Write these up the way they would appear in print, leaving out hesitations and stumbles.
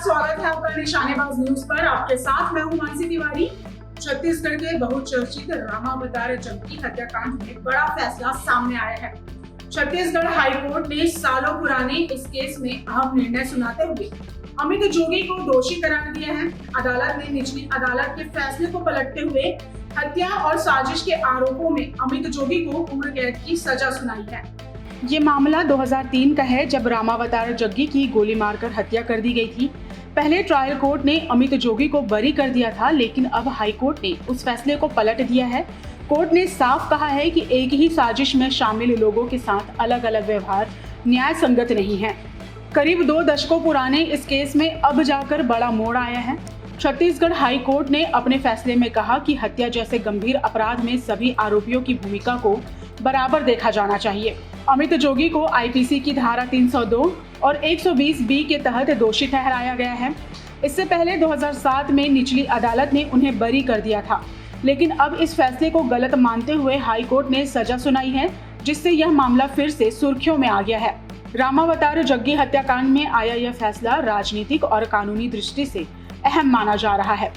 स्वागत है आपका निशानेबाज न्यूज पर। आपके साथ मैं हूं मानसी तिवारी। छत्तीसगढ़ के बहुचर्चित रामावतार जग्गी हत्याकांड में बड़ा फैसला सामने आया है। छत्तीसगढ़ हाईकोर्ट ने सालों पुराने इस केस में अहम निर्णय सुनाते हुए अमित जोगी को दोषी करार दिया है। अदालत ने निचली अदालत के फैसले को पलटते हुए हत्या और साजिश के आरोपों में अमित जोगी को उम्र कैद की सजा सुनाई है। ये मामला 2003 का है, जब रामावतार जग्गी की गोली मारकर हत्या कर दी गई थी। पहले ट्रायल कोर्ट ने अमित जोगी को बरी कर दिया था, लेकिन अब हाई कोर्ट ने उस फैसले को पलट दिया है। कोर्ट ने साफ कहा है कि एक ही साजिश में शामिल लोगों के साथ अलग अलग व्यवहार न्याय संगत नहीं है। करीब 2 दशकों पुराने इस केस में अब जाकर बड़ा मोड़ आया है। छत्तीसगढ़ हाई कोर्ट ने अपने फैसले में कहा कि हत्या जैसे गंभीर अपराध में सभी आरोपियों की भूमिका को बराबर देखा जाना चाहिए। अमित जोगी को आईपीसी की धारा 302 और 120 बी के तहत दोषी ठहराया गया है। इससे पहले 2007 में निचली अदालत ने उन्हें बरी कर दिया था, लेकिन अब इस फैसले को गलत मानते हुए हाई कोर्ट ने सजा सुनाई है, जिससे यह मामला फिर से सुर्खियों में आ गया है। रामावतार जग्गी हत्याकांड में आया यह फैसला राजनीतिक और कानूनी दृष्टि से अहम माना जा रहा है।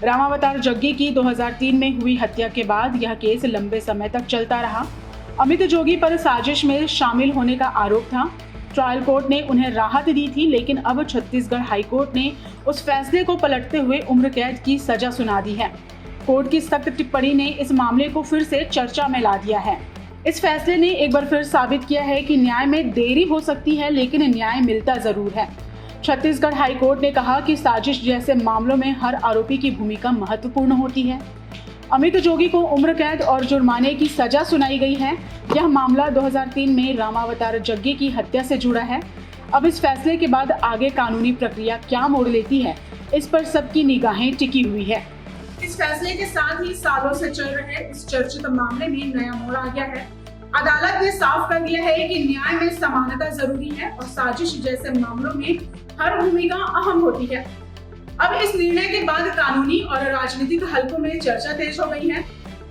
रामावतार जग्गी की 2003 में हुई हत्या के बाद यह केस लंबे समय तक चलता रहा। अमित जोगी पर साजिश में शामिल होने का आरोप था। ट्रायल कोर्ट ने उन्हें राहत दी थी, लेकिन अब छत्तीसगढ़ हाई कोर्ट ने उस फैसले को पलटते हुए उम्र कैद की सजा सुना दी है। कोर्ट की सख्त टिप्पणी ने इस मामले को फिर से चर्चा में ला दिया है। इस फैसले ने एक बार फिर साबित किया है कि न्याय में देरी हो सकती है, लेकिन न्याय मिलता जरूर है। छत्तीसगढ़ हाई कोर्ट ने कहा कि साजिश जैसे मामलों में हर आरोपी की भूमिका महत्वपूर्ण होती है। अमित जोगी को उम्र कैद और जुर्माने की सजा सुनाई गई है। यह मामला 2003 में रामावतार जग्गी की हत्या से जुड़ा है। अब इस फैसले के बाद आगे कानूनी प्रक्रिया क्या मोड़ लेती है, इस पर सबकी निगाहें टिकी हुई है। इस फैसले के साथ ही सालों से चल रहे इस चर्चित मामले में नया मोड़ आ गया है। अदालत ने साफ कर दिया है कि न्याय में समानता जरूरी है और साजिश जैसे मामलों में हर भूमिका अहम होती है। अब इस निर्णय के बाद कानूनी और राजनीतिक हलकों में चर्चा तेज हो गई है।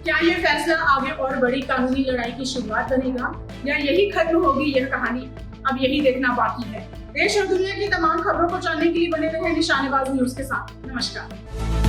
क्या ये फैसला आगे और बड़ी कानूनी लड़ाई की शुरुआत बनेगा या यही खत्म होगी यह कहानी? अब यही देखना बाकी है। देश और दुनिया की तमाम खबरों को जानने के लिए बने रहे निशानेबाज न्यूज के साथ। नमस्कार।